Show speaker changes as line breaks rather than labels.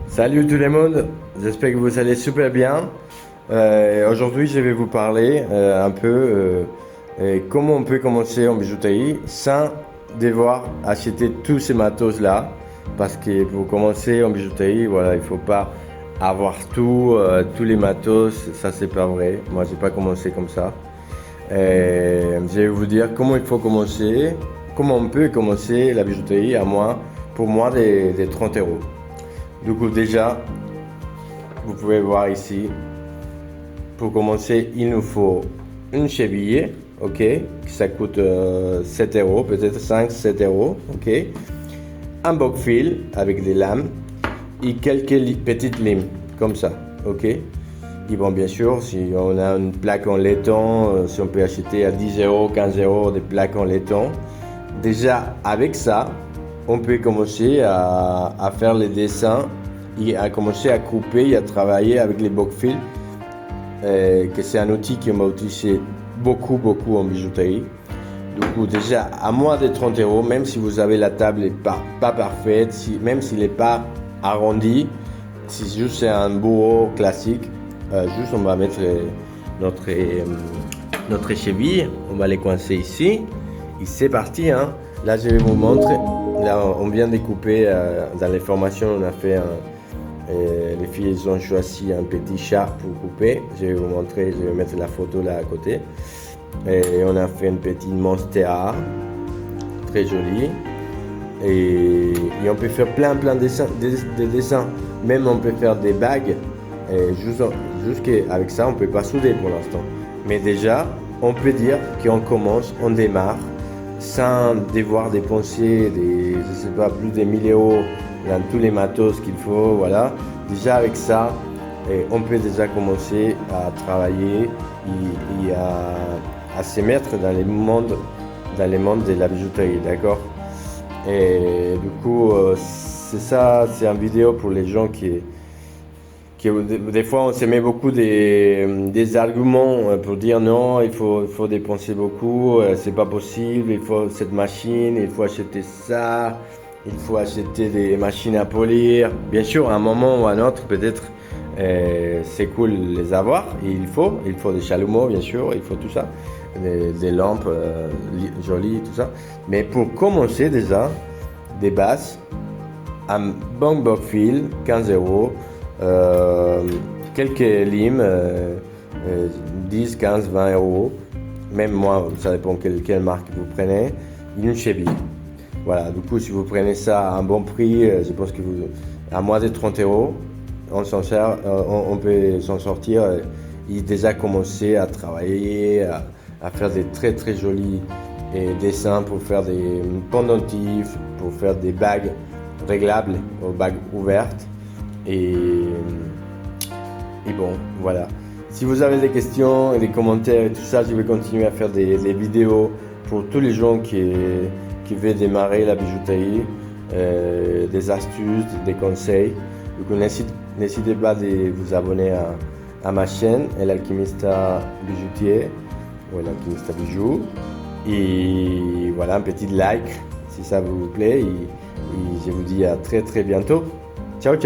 Salut tout le monde, j'espère que vous allez super bien. Aujourd'hui, je vais vous parler un peu comment on peut commencer en bijouterie sans devoir acheter tous ces matos-là. Parce que pour commencer en bijouterie, voilà, il ne faut pas avoir tous les matos, ça c'est pas vrai. Moi, j'ai pas commencé comme ça. Je vais vous dire comment il faut commencer, comment on peut commencer la bijouterie pour moi des 30 euros. Du coup, déjà, vous pouvez voir ici, pour commencer, il nous faut une cheville, ok, ça coûte 7 euros, peut-être 5-7 euros, ok, un boc fil avec des lames et quelques petites limes, comme ça, ok. Et bon, bien sûr, si on a une plaque en laiton, si on peut acheter à 10 euros, 15 euros des plaques en laiton, déjà avec ça, on peut commencer à faire les dessins et à commencer à couper et à travailler avec les boc fil, que c'est un outil qu'on va utiliser beaucoup en bijouterie. Du coup, déjà à moins de 30 euros, même si vous avez la table n'est pas parfaite, même s'il n'est pas arrondi, si juste c'est un bourreau classique, juste on va mettre notre cheville, on va les coincer ici et c'est parti, hein. Là je vais vous montrer, là on vient de couper, dans les formations on a fait les filles ils ont choisi un petit chat pour couper, je vais vous montrer, je vais mettre la photo là à côté. Et on a fait une petite monstera, très jolie. Et on peut faire plein de dessins. Même on peut faire des bagues. Et jusqu'avec ça, on ne peut pas souder pour l'instant. Mais déjà, on peut dire qu'on commence, on démarre, sans devoir dépenser je sais pas, plus de 1000 euros dans tous les matos qu'il faut. Voilà. Déjà avec ça, on peut déjà commencer à travailler et à se mettre dans les mondes de la bijouterie, d'accord? Et du coup, c'est ça, c'est une vidéo pour les gens qui des fois on se met beaucoup des arguments pour dire non, il faut dépenser beaucoup, c'est pas possible, il faut cette machine, il faut acheter ça, il faut acheter des machines à polir. Bien sûr, à un moment ou à un autre, peut-être c'est cool de les avoir, et il faut des chalumeaux, bien sûr, il faut tout ça, des lampes jolies, tout ça. Mais pour commencer déjà, des bases, un bon boc fil, 15 euros, quelques limes, 10, 15, 20 euros, même moi, ça dépend quelle marque vous prenez, une cheville. Voilà, du coup, si vous prenez ça à un bon prix, je pense que à moins de 30 euros, on peut s'en sortir et déjà commencer à travailler, à faire des très jolis dessins pour faire des pendentifs, pour faire des bagues réglables aux bagues ouvertes. Et bon, voilà. Si vous avez des questions et des commentaires et tout ça, je vais continuer à faire des vidéos pour tous les gens qui veulent démarrer la bijouterie, des astuces, des conseils. Donc n'hésitez pas de vous abonner à ma chaîne, El Alquimista Bijoutier, ou El Alquimista Bijou. Et voilà, un petit like si ça vous plaît. Et je vous dis à très bientôt. Ciao.